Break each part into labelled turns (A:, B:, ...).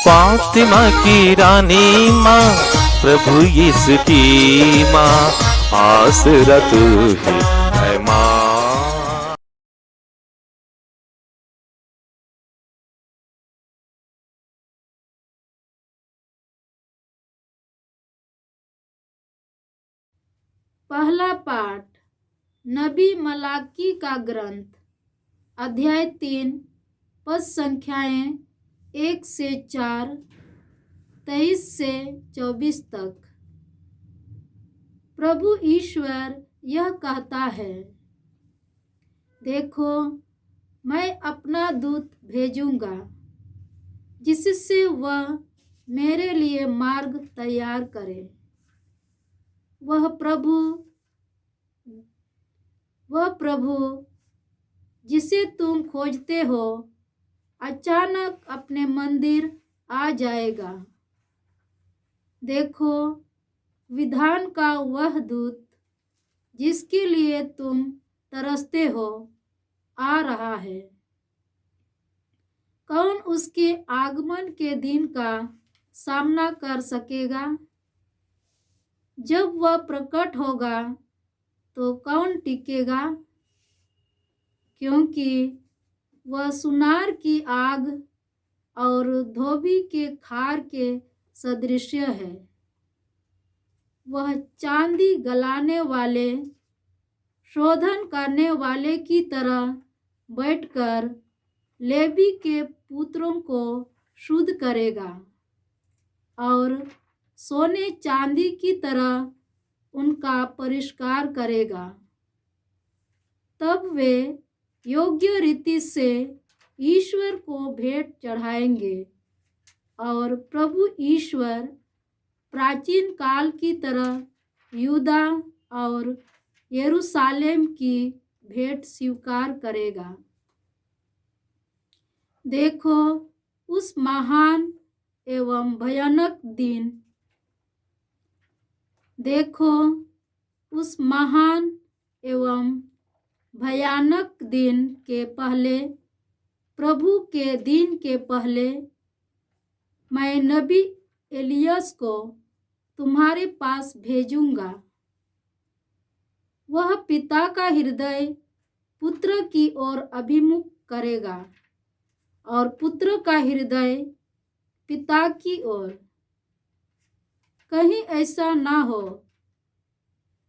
A: फातिमा की रानी माँ, प्रभु यीशु की माँ, आसरा तू ही है माँ।
B: पहला पाठ नबी मलाकी का ग्रंथ, अध्याय 3, पद संख्याएं 1 से 4, 23 से 24 तक। प्रभु ईश्वर यह कहता है, देखो मैं अपना दूत भेजूंगा, जिससे वह मेरे लिए मार्ग तैयार करे। वह प्रभु जिसे तुम खोजते हो अचानक अपने मंदिर आ जाएगा। देखो विधान का वह दूत जिसके लिए तुम तरसते हो आ रहा है। कौन उसके आगमन के दिन का सामना कर सकेगा? जब वह प्रकट होगा तो कौन टिकेगा? क्योंकि वह सुनार की आग और धोबी के खार के सदृश है। वह चांदी गलाने वाले, शोधन करने वाले की तरह बैठकर लेवी के पुत्रों को शुद्ध करेगा और सोने चांदी की तरह उनका परिष्कार करेगा। तब वे योग्य रीति से ईश्वर को भेंट चढ़ाएंगे और प्रभु ईश्वर प्राचीन काल की तरह यहूदा और यरूशलेम की भेंट स्वीकार करेगा। देखो उस महान एवं भयानक दिन, देखो उस महान एवं भयानक दिन के पहले, प्रभु के दिन के पहले, मैं नबी एलियस को तुम्हारे पास भेजूंगा। वह पिता का हृदय पुत्र की ओर अभिमुख करेगा और पुत्र का हृदय पिता की ओर। कहीं ऐसा ना हो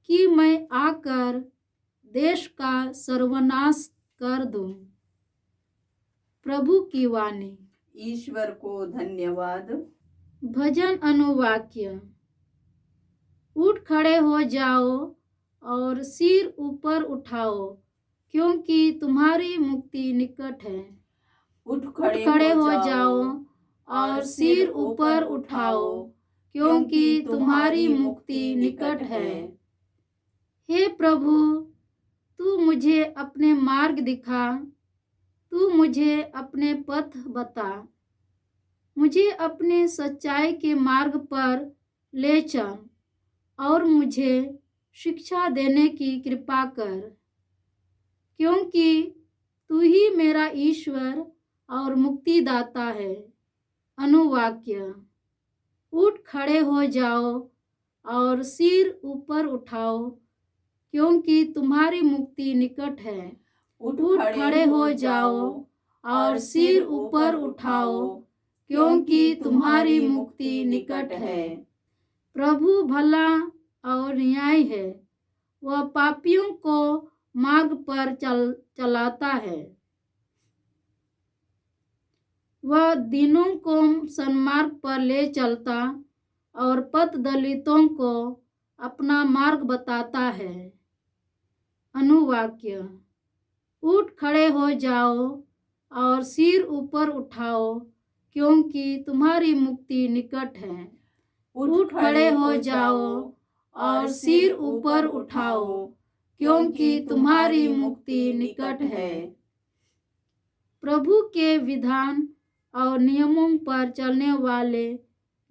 B: कि मैं आकर देश का सर्वनाश कर दूं। प्रभु की वाणी।
C: ईश्वर को धन्यवाद।
B: भजन अनुवाक्य। उठ खड़े हो जाओ और सिर ऊपर उठाओ, क्योंकि तुम्हारी मुक्ति निकट है।
C: उठ
B: खड़े हो जाओ और सिर ऊपर उठाओ, क्योंकि तुम्हारी मुक्ति निकट है। हे प्रभु, तू मुझे अपने मार्ग दिखा, तू मुझे अपने पथ बता, मुझे अपने सच्चाई के मार्ग पर ले चल और मुझे शिक्षा देने की कृपा कर, क्योंकि तू ही मेरा ईश्वर और मुक्तिदाता है। अनुवाक्य। उठ खड़े हो जाओ और सिर ऊपर उठाओ, क्योंकि तुम्हारी मुक्ति निकट है। उठ खड़े हो जाओ और सिर ऊपर उठाओ, क्योंकि तुम्हारी मुक्ति निकट है। प्रभु भला और न्याय है, वह पापियों को मार्ग पर चलाता है। वह दीनों को सन्मार्ग पर ले चलता और पथ दलितों को अपना मार्ग बताता है। अनुवाक्य। उठ खड़े हो जाओ और सिर ऊपर उठाओ, क्योंकि तुम्हारी मुक्ति निकट है। उठ खड़े हो जाओ और सिर ऊपर उठाओ, क्योंकि तुम्हारी मुक्ति निकट है। प्रभु के विधान और नियमों पर चलने वाले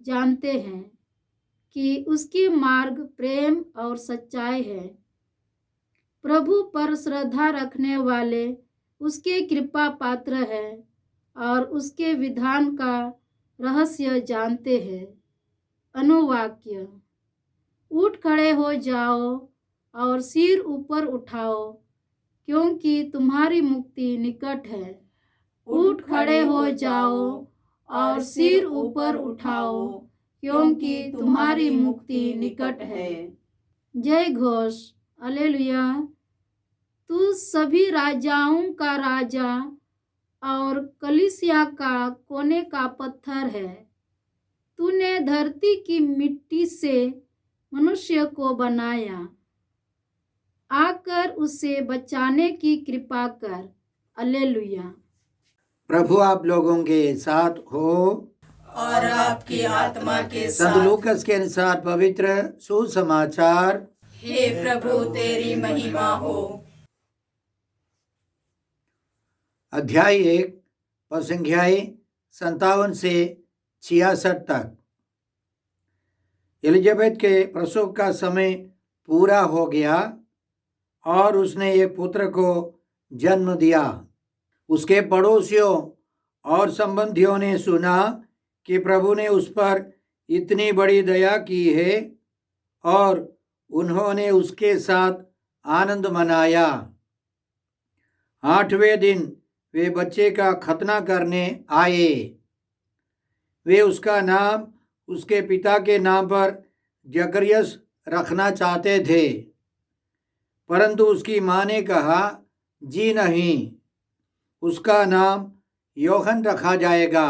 B: जानते हैं कि उसकी मार्ग प्रेम और सच्चाई है। प्रभु पर श्रद्धा रखने वाले उसके कृपा पात्र है और उसके विधान का रहस्य जानते हैं। अनुवाक्य: उठ खड़े हो जाओ और सिर ऊपर उठाओ, क्योंकि तुम्हारी मुक्ति निकट है। उठ खड़े हो जाओ और सिर ऊपर उठाओ, क्योंकि तुम्हारी मुक्ति निकट है। जय घोष, हालेलुया। तू सभी राजाओं का राजा और कलीसिया का कोने का पत्थर है। तूने धरती की मिट्टी से मनुष्य को बनाया, आकर उसे बचाने की कृपा कर। हालेलुया।
D: प्रभु आप लोगों के साथ हो
C: और आपकी आत्मा के
D: संत
C: साथ।
D: लूकस के अनुसार पवित्र सुसमाचार।
C: हे प्रभु तेरी महिमा हो।
D: अध्याय 1 पद संख्याएं 57 से 66 तक। एलिजाबेथ के प्रसव का समय पूरा हो गया और उसने एक पुत्र को जन्म दिया। उसके पड़ोसियों और संबंधियों ने सुना कि प्रभु ने उस पर इतनी बड़ी दया की है और उन्होंने उसके साथ आनंद मनाया। 8वें दिन वे बच्चे का खतना करने आए। वे उसका नाम उसके पिता के नाम पर जकरियस रखना चाहते थे, परंतु उसकी माँ ने कहा, जी नहीं, उसका नाम यूहन्ना रखा जाएगा।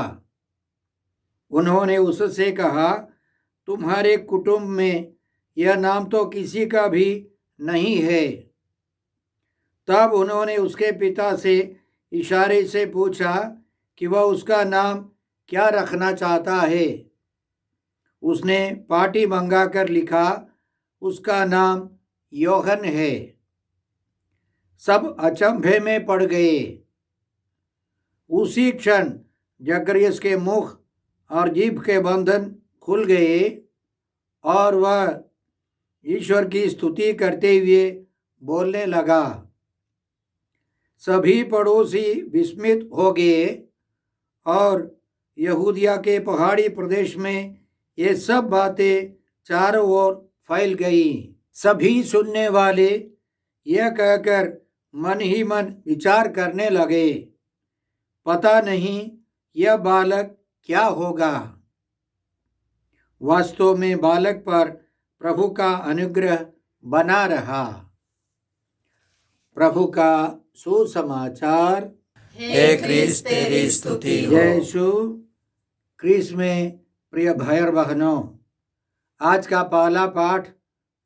D: उन्होंने उससे कहा, तुम्हारे कुटुंब में यह नाम तो किसी का भी नहीं है। तब उन्होंने उसके पिता से इशारे से पूछा कि वह उसका नाम क्या रखना चाहता है। उसने पाटी मंगाकर लिखा, उसका नाम यूहन्ना है। सब अचंभे में पड़ गए। उसी क्षण जकरियस के मुख और जीभ के बंधन खुल गए और वह ईश्वर की स्तुति करते हुए बोलने लगा। सभी पड़ोसी विस्मित हो गए और यहूदिया के पहाड़ी प्रदेश में ये सब बातें चारों ओर फैल गई। सभी सुनने वाले यह कहकर मन ही मन विचार करने लगे, पता नहीं यह बालक क्या होगा। वास्तव में बालक पर प्रभु का अनुग्रह बना रहा। प्रभु का सुसमाचार।
C: हे क्रिस्त तेरी स्तुति हो।
D: जय यीशु क्रिस्त में प्रिय भाई और बहनों, आज का पहला पाठ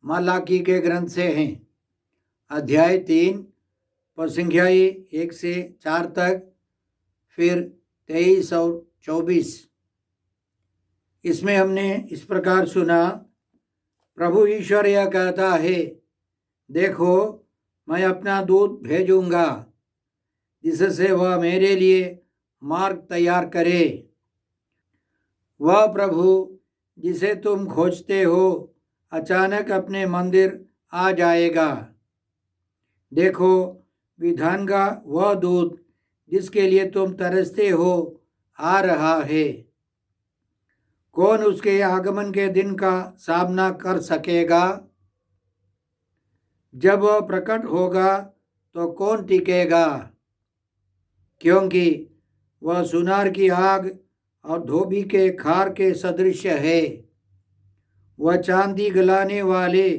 D: मलाकी के ग्रंथ से है। अध्याय 3 पद संख्या 1 से 4 तक, फिर 23 और 24। इसमें हमने इस प्रकार सुना, प्रभु ईश्वर यह कहता है, देखो मैं अपना दूत भेजूंगा जिससे वह मेरे लिए मार्ग तैयार करे। वह प्रभु जिसे तुम खोजते हो अचानक अपने मंदिर आ जाएगा। देखो विधान का वह दूत जिसके लिए तुम तरसते हो आ रहा है। कौन उसके आगमन के दिन का सामना कर सकेगा? जब वह प्रकट होगा तो कौन टिकेगा? क्योंकि वह सुनार की आग और धोबी के खार के सदृश है। वह चांदी गलाने वाले,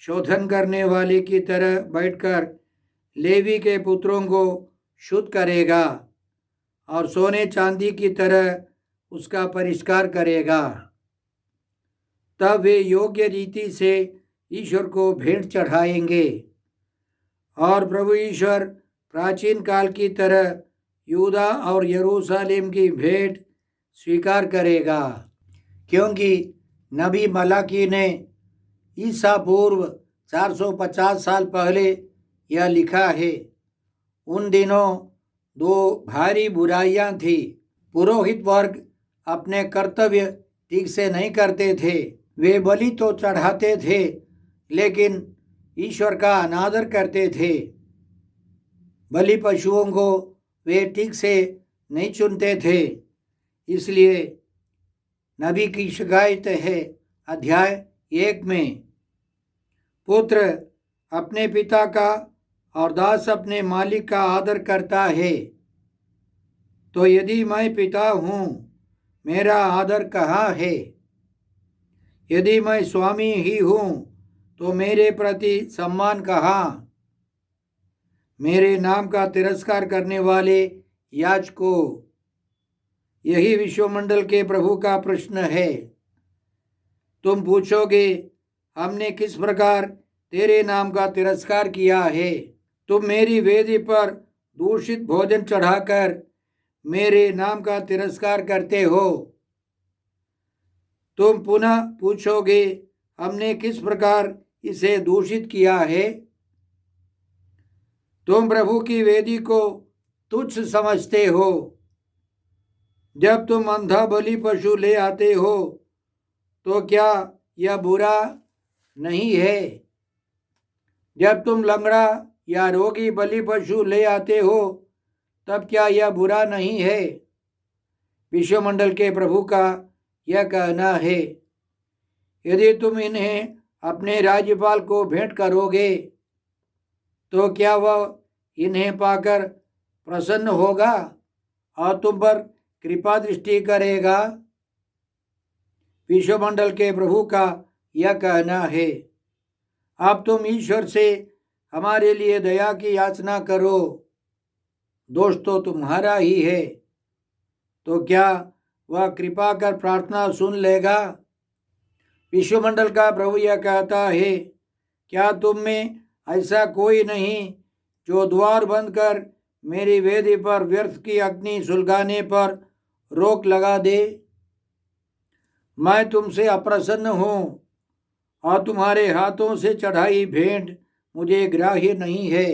D: शोधन करने वाले की तरह बैठकर लेवी के पुत्रों को शुद्ध करेगा और सोने चांदी की तरह उसका परिष्कार करेगा। तब वे योग्य रीति से ईश्वर को भेंट चढ़ाएंगे और प्रभु ईश्वर प्राचीन काल की तरह यूदा और यरूशलेम की भेंट स्वीकार करेगा। क्योंकि नबी मलाकी ने ईसा पूर्व 450 साल पहले यह लिखा है, उन दिनों 2 भारी बुराइयां थी। पुरोहित वर्ग अपने कर्तव्य ठीक से नहीं करते थे। वे बलि तो चढ़ाते थे लेकिन ईश्वर का अनादर करते थे। बलि पशुओं को वे ठीक से नहीं चुनते थे, इसलिए नबी की शिकायत है अध्याय 1 में। पुत्र अपने पिता का और दास अपने मालिक का आदर करता है। तो यदि मैं पिता हूँ, मेरा आदर कहाँ है? यदि मैं स्वामी ही हूँ, तो मेरे प्रति सम्मान कहाँ? मेरे नाम का तिरस्कार करने वाले याजकों, यही विश्वमंडल के प्रभु का प्रश्न है। तुम पूछोगे, हमने किस प्रकार तेरे नाम का तिरस्कार किया है? तुम मेरी वेदी पर दूषित भोजन चढ़ाकर मेरे नाम का तिरस्कार करते हो। तुम पुनः पूछोगे, हमने किस प्रकार इसे दूषित किया है? तुम प्रभु की वेदी को तुच्छ समझते हो। जब तुम अंधा बलि पशु ले आते हो, तो क्या यह बुरा नहीं है? जब तुम लंगड़ा या रोगी बलि पशु ले आते हो, तब क्या यह बुरा नहीं है? विश्वमंडल के प्रभु का यह कहना है। यदि तुम इन्हें अपने राज्यपाल को भेंट करोगे, तो क्या वह इन्हें पाकर प्रसन्न होगा और तुम पर कृपा दृष्टि करेगा? विश्वमंडल के प्रभु का यह कहना है। अब तुम ईश्वर से हमारे लिए दया की याचना करो। दोष तो तुम्हारा ही है, तो क्या वह कृपा कर प्रार्थना सुन लेगा? विश्वमंडल का प्रभु यह कहता है, क्या तुम में ऐसा कोई नहीं जो द्वार बंद कर मेरी वेदी पर व्यर्थ की अग्नि सुलगाने पर रोक लगा दे? मैं तुमसे अप्रसन्न हूँ और तुम्हारे हाथों से चढ़ाई भेंट मुझे ग्राह्य नहीं है।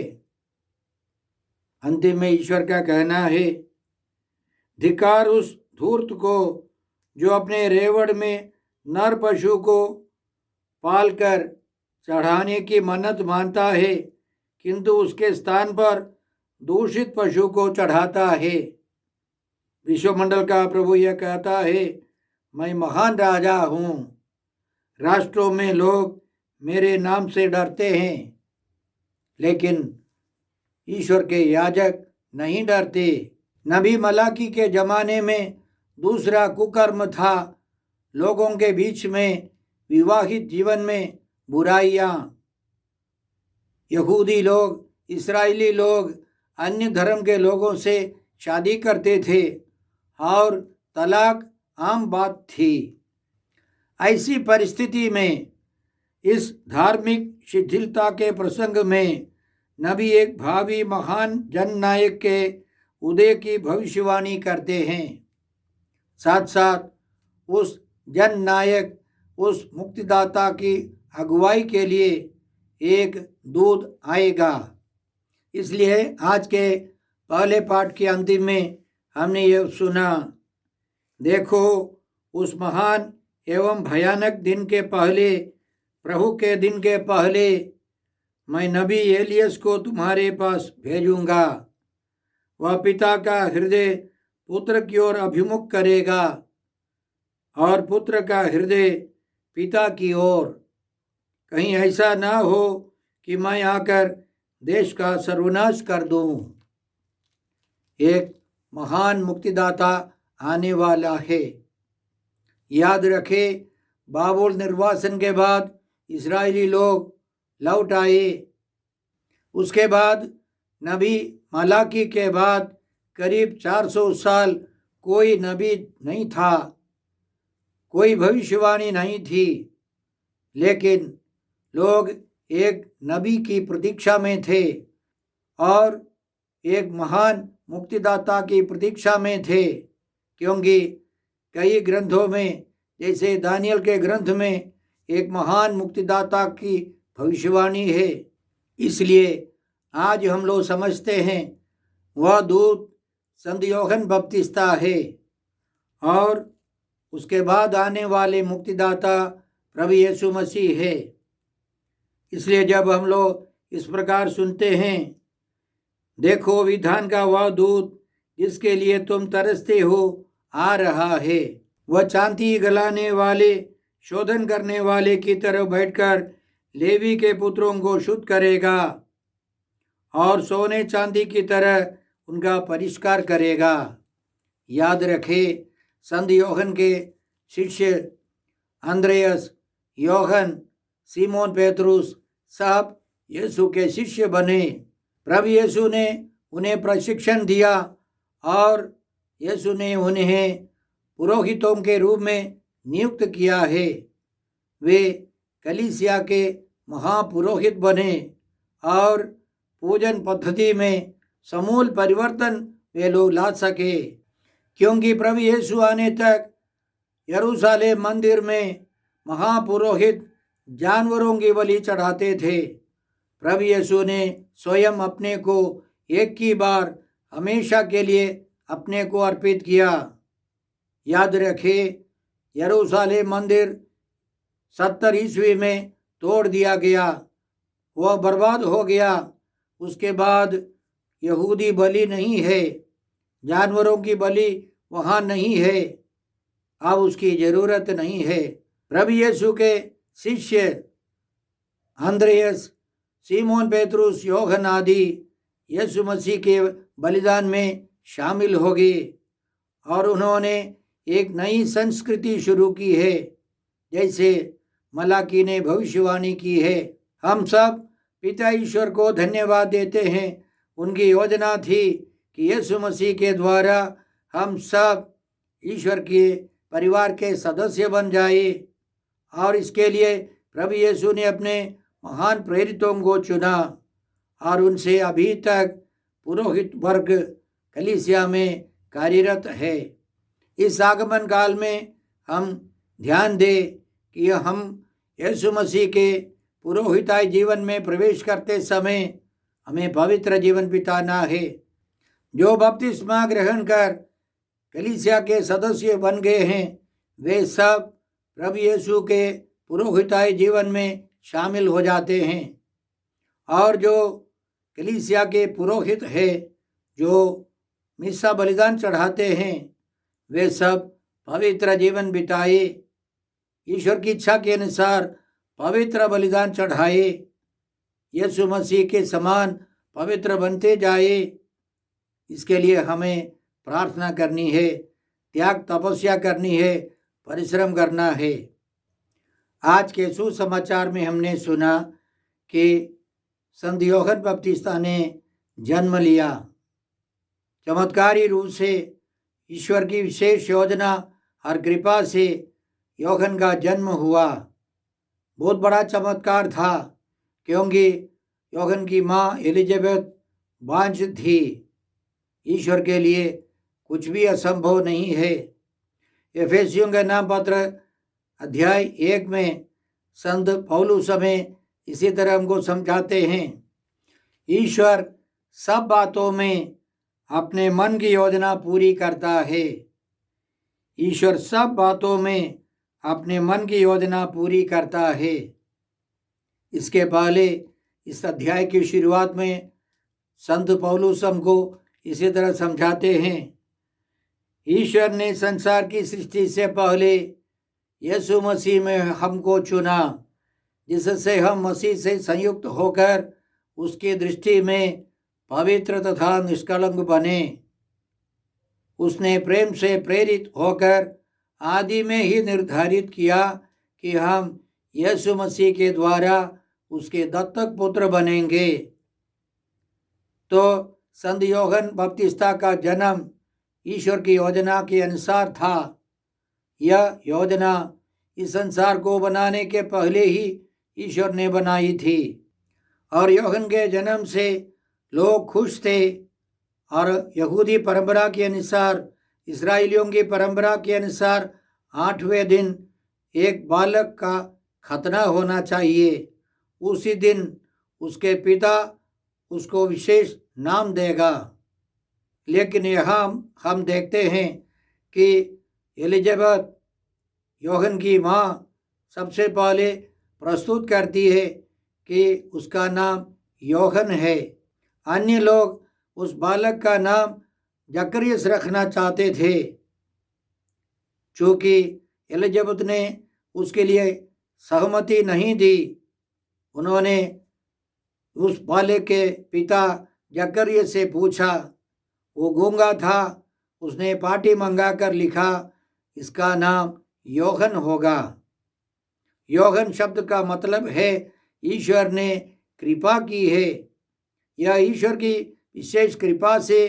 D: अंतिम में ईश्वर का कहना है, धिक्कार उस धूर्त को जो अपने रेवड़ में नर पशु को पालकर चढ़ाने की मन्नत मानता है, किंतु उसके स्थान पर दूषित पशु को चढ़ाता है। विश्वमंडल का प्रभु यह कहता है, मैं महान राजा हूँ। राष्ट्रों में लोग मेरे नाम से डरते हैं, लेकिन ईश्वर के याजक नहीं डरते। नबी मलाकी के जमाने में दूसरा कुकर्म था, लोगों के बीच में विवाहित जीवन में बुराइयां। यहूदी लोग, इस्राएली लोग अन्य धर्म के लोगों से शादी करते थे और तलाक आम बात थी। ऐसी परिस्थिति में इस धार्मिक शिथिलता के प्रसंग में नबी एक भावी महान जननायक के उदय की भविष्यवाणी करते हैं। साथ साथ उस जननायक, उस मुक्तिदाता की अगुवाई के लिए एक दूत आएगा। इसलिए आज के पहले पाठ के अंतिम में हमने यह सुना, देखो उस महान एवं भयानक दिन के पहले, प्रभु के दिन के पहले मैं नबी एलियस को तुम्हारे पास भेजूंगा। वह पिता का हृदय पुत्र की ओर अभिमुख करेगा और पुत्र का हृदय पिता की ओर। कहीं ऐसा ना हो कि मैं आकर देश का सर्वनाश कर दूं। एक महान मुक्तिदाता आने वाला है। याद रखे, बाबुल निर्वासन के बाद इस्राएली लोग लौट आए। उसके बाद नबी मलाकी के बाद करीब 400 साल कोई नबी नहीं था, कोई भविष्यवाणी नहीं थी, लेकिन लोग एक नबी की प्रतीक्षा में थे और एक महान मुक्तिदाता की प्रतीक्षा में थे, क्योंकि कई ग्रंथों में, जैसे दानियल के ग्रंथ में, एक महान मुक्तिदाता की भविष्यवाणी है। इसलिए आज हम लोग समझते हैं वह दूत संत यूहन्ना बपतिस्ता है और उसके बाद आने वाले मुक्तिदाता प्रभु यीशु मसीह है। इसलिए जब हम लोग इस प्रकार सुनते हैं, देखो विधान का वह दूत जिसके लिए तुम तरसते हो आ रहा है, वह चांदी गलाने वाले, शोधन करने वाले की तरह बैठकर लेवी के पुत्रों को शुद्ध करेगा और सोने चांदी की तरह उनका परिष्कार करेगा। याद रखे, संत योहन के शिष्य अंद्रेयस, योहन, सीमोन पेतरुस सब यीशु के शिष्य बने। प्रभु यीशु ने उन्हें प्रशिक्षण दिया और यीशु ने उन्हें पुरोहितों के रूप में नियुक्त किया है। वे कलीसिया के महापुरोहित बने और पूजन पद्धति में समूल परिवर्तन वे लोग ला सके, क्योंकि प्रभु यीशु आने तक यरूशलेम मंदिर में महापुरोहित जानवरों की बलि चढ़ाते थे। प्रभु यीशु ने स्वयं अपने को एक ही बार हमेशा के लिए अपने को अर्पित किया। याद रखें, यरूशलेम मंदिर 70 ईस्वी में तोड़ दिया गया, वह बर्बाद हो गया। उसके बाद यहूदी बलि नहीं है, जानवरों की बलि वहाँ नहीं है, अब उसकी ज़रूरत नहीं है। प्रभु यीशु के शिष्य अंद्रेयस, सीमोन पेतरुस, योहन आदि यीशु मसीह के बलिदान में शामिल हो गए और उन्होंने एक नई संस्कृति शुरू की है, जैसे मलाकी ने भविष्यवाणी की है। हम सब पिता ईश्वर को धन्यवाद देते हैं। उनकी योजना थी कि यीशु मसीह के द्वारा हम सब ईश्वर के परिवार के सदस्य बन जाए और इसके लिए प्रभु यीशु ने अपने महान प्रेरितों को चुना और उनसे अभी तक पुरोहित वर्ग कलीसिया में कार्यरत है। इस आगमन काल में हम ध्यान दें कि हम यीशु मसीह के पुरोहिताई जीवन में प्रवेश करते समय हमें पवित्र जीवन बिताना है। जो बपतिस्मा ग्रहण कर कलीसिया के सदस्य बन गए हैं, वे सब प्रभु यीशु के पुरोहिताई जीवन में शामिल हो जाते हैं। और जो कलीसिया के पुरोहित है, जो मिस्सा बलिदान चढ़ाते हैं, वे सब पवित्र जीवन बिताए, ईश्वर की इच्छा के अनुसार पवित्र बलिदान चढ़ाए, यीशु मसीह के समान पवित्र बनते जाए। इसके लिए हमें प्रार्थना करनी है, त्याग तपस्या करनी है, परिश्रम करना है। आज के सुसमाचार में हमने सुना कि संत यूहन्ना बपतिस्ता ने जन्म लिया। चमत्कारी रूप से ईश्वर की विशेष योजना और कृपा से यूहन्ना का जन्म हुआ। बहुत बड़ा चमत्कार था, क्योंकि यूहन्ना की माँ एलिजाबेथ बांझ थी। ईश्वर के लिए कुछ भी असंभव नहीं है। एफेसियों के नाम पत्र अध्याय 1 में संत पौलुस हमें इसी तरह हमको समझाते हैं, ईश्वर सब बातों में अपने मन की योजना पूरी करता है। ईश्वर सब बातों में अपने मन की योजना पूरी करता है। इसके पहले इस अध्याय की शुरुआत में संत पौलुस हमको इसी तरह समझाते हैं, ईश्वर ने संसार की सृष्टि से पहले यीशु मसीह में हमको चुना, जिससे हम मसीह से संयुक्त होकर उसकी दृष्टि में पवित्र तथा निष्कलंक बने। उसने प्रेम से प्रेरित होकर आदि में ही निर्धारित किया कि हम यीशु मसीह के द्वारा उसके दत्तक पुत्र बनेंगे। तो संत यूहन्ना बपतिस्ता का जन्म ईश्वर की योजना के अनुसार था। यह योजना इस संसार को बनाने के पहले ही ईश्वर ने बनाई थी और यूहन्ना के जन्म से लोग खुश थे। और यहूदी परंपरा के अनुसार, इस्राएलियों की परंपरा के अनुसार 8वें दिन एक बालक का खतना होना चाहिए। उसी दिन उसके पिता उसको विशेष नाम देगा। लेकिन यहाँ हम देखते हैं कि एलिजाबेथ यूहन्ना की माँ सबसे पहले प्रस्तुत करती है कि उसका नाम यूहन्ना है। अन्य लोग उस बालक का नाम जकरियस रखना चाहते थे। चूंकि एलिजाबेथ ने उसके लिए सहमति नहीं दी, उन्होंने उस बालक के पिता जकरिया से पूछा। वो गूंगा था। उसने पाटी मंगाकर लिखा, इसका नाम यूहन्ना होगा। यूहन्ना शब्द का मतलब है ईश्वर ने कृपा की है। यह ईश्वर की विशेष कृपा से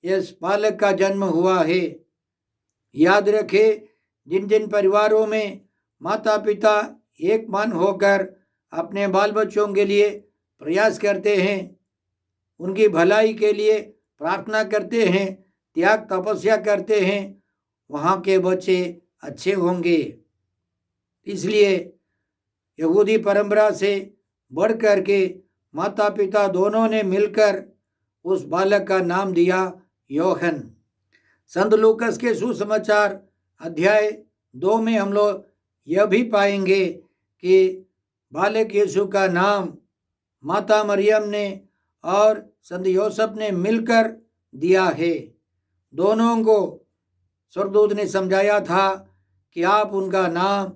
D: इस बालक का जन्म हुआ है। याद रखें, जिन जिन परिवारों में माता पिता एक मन होकर अपने बाल बच्चों के लिए प्रयास करते हैं, उनकी भलाई के लिए प्रार्थना करते हैं, त्याग तपस्या करते हैं, वहाँ के बच्चे अच्छे होंगे। इसलिए यहूदी परंपरा से बढ़ कर के माता पिता दोनों ने मिलकर उस बालक का नाम दिया यूहन्ना। संत लूकस के सुसमाचार अध्याय 2 में हम लोग यह भी पाएंगे कि बालक यीशु का नाम माता मरियम ने और संत योसेफ ने मिलकर दिया है। दोनों को स्वर्गदूत ने समझाया था कि आप उनका नाम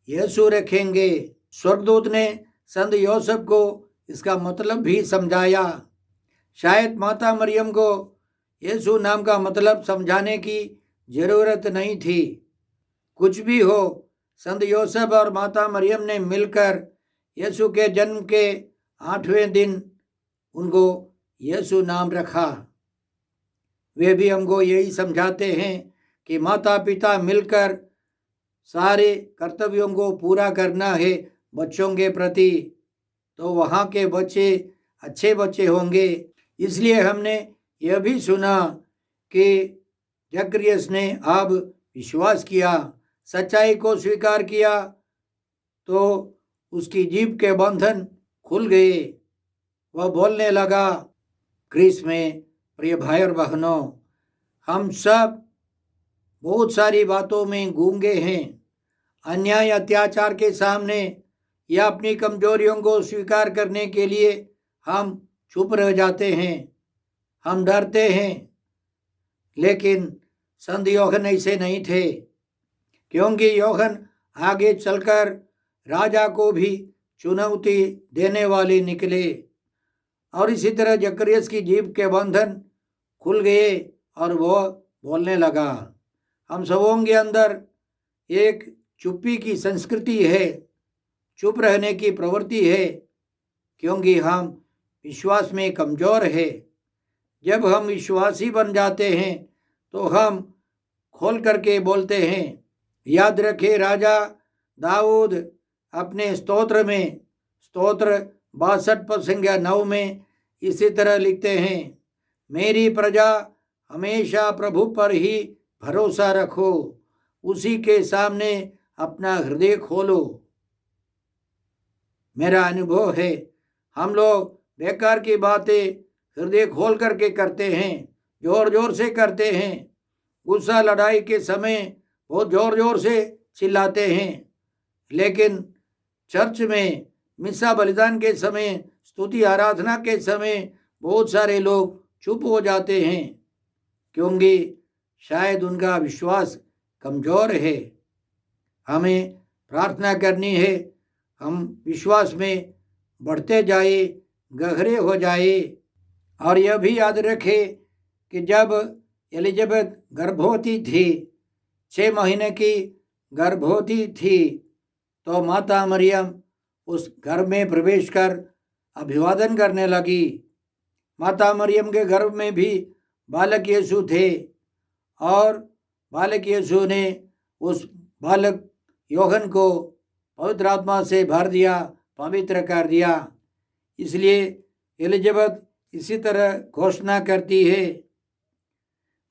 D: यीशु रखेंगे। स्वर्गदूत ने संत योसेफ को इसका मतलब भी समझाया। शायद माता मरियम को यीशु नाम का मतलब समझाने की जरूरत नहीं थी। कुछ भी हो, संत योसेफ और माता मरियम ने मिलकर यीशु के जन्म के 8वें दिन उनको यीशु नाम रखा। वे भी हमको यही समझाते हैं कि माता पिता मिलकर सारे कर्तव्यों को पूरा करना है बच्चों के प्रति, तो वहाँ के बच्चे अच्छे बच्चे होंगे। इसलिए हमने यह भी सुना कि जकरिया ने अब विश्वास किया, सच्चाई को स्वीकार किया, तो उसकी जीभ के बंधन खुल गए। वह बोलने लगा। क्रिस में प्रिय भाई और बहनों, हम सब बहुत सारी बातों में गूंगे हैं। अन्याय अत्याचार के सामने या अपनी कमजोरियों को स्वीकार करने के लिए हम चुप रह जाते हैं, हम डरते हैं। लेकिन संत यूहन्ना ऐसे नहीं थे, क्योंकि यूहन्ना आगे चलकर राजा को भी चुनौती देने वाले निकले। और इसी तरह जकरिया की जीभ के बंधन खुल गए और वो बोलने लगा। हम सबों के अंदर एक चुप्पी की संस्कृति है, चुप रहने की प्रवृत्ति है, क्योंकि हम विश्वास में कमज़ोर है। जब हम विश्वासी बन जाते हैं तो हम खोल करके बोलते हैं। याद रखें, राजा दाऊद अपने स्तोत्र में, स्तोत्र 62:9 में इसी तरह लिखते हैं, मेरी प्रजा हमेशा प्रभु पर ही भरोसा रखो, उसी के सामने अपना हृदय खोलो। मेरा अनुभव है, हम लोग बेकार की बातें हृदय खोल करके करते हैं, जोर जोर से करते हैं। गुस्सा लड़ाई के समय बहुत जोर जोर से चिल्लाते हैं, लेकिन चर्च में मिसा बलिदान के समय, स्तुति आराधना के समय बहुत सारे लोग चुप हो जाते हैं, क्योंकि शायद उनका विश्वास कमज़ोर है। हमें प्रार्थना करनी है, हम विश्वास में बढ़ते जाए, गहरे हो जाए। और यह भी याद रखें कि जब एलिजाबेथ गर्भवती थी, 6 महीने की गर्भवती थी, तो माता मरियम उस घर में प्रवेश कर अभिवादन करने लगी। माता मरियम के गर्भ में भी बालक यीशु थे और बालक यीशु ने उस बालक यूहन्ना को पवित्र आत्मा से भर दिया, पवित्र कर दिया। इसलिए एलिजाबेथ इसी तरह घोषणा करती है,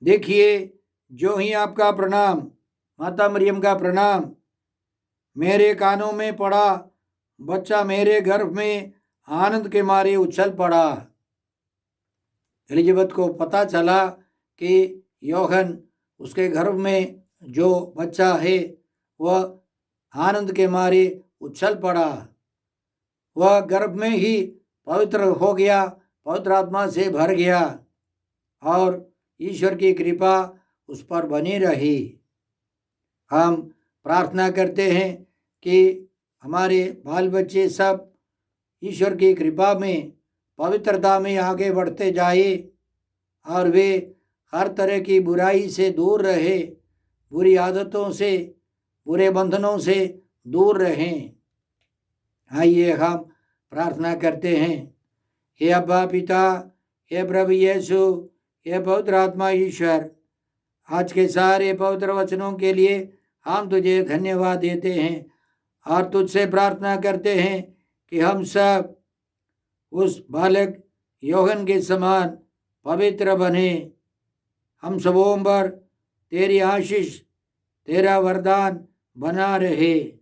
D: देखिए, जो ही आपका प्रणाम, माता मरियम का प्रणाम मेरे कानों में पड़ा, बच्चा मेरे गर्भ में आनंद के मारे उछल पड़ा। एलिजाबेथ को पता चला कि यूहन्ना, उसके गर्भ में जो बच्चा है वह आनंद के मारे उछल पड़ा। वह गर्भ में ही पवित्र हो गया, पवित्र आत्मा से भर गया और ईश्वर की कृपा उस पर बनी रही। हम प्रार्थना करते हैं कि हमारे बाल बच्चे सब ईश्वर की कृपा में पवित्रता में आगे बढ़ते जाए और वे हर तरह की बुराई से दूर रहे, बुरी आदतों से, बुरे बंधनों से दूर रहें। आइए हम प्रार्थना करते हैं। हे अब्बा पिता, हे प्रभु यीशु, हे पवित्र आत्मा ईश्वर, आज के सारे पवित्र वचनों के लिए हम तुझे धन्यवाद देते हैं और तुझसे प्रार्थना करते हैं कि हम सब उस बालक यूहन्ना के समान पवित्र बने। हम सबों पर तेरी आशीष, तेरा वरदान बना रहे।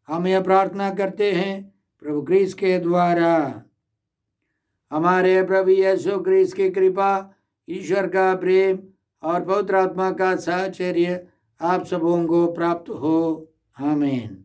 D: हम यह प्रार्थना करते हैं प्रभु क्रिस्त के द्वारा। हमारे प्रभु यीशु क्रिस्त की कृपा, ईश्वर का प्रेम और पवित्र आत्मा का साहचर्य आप सबों को प्राप्त हो। आमीन।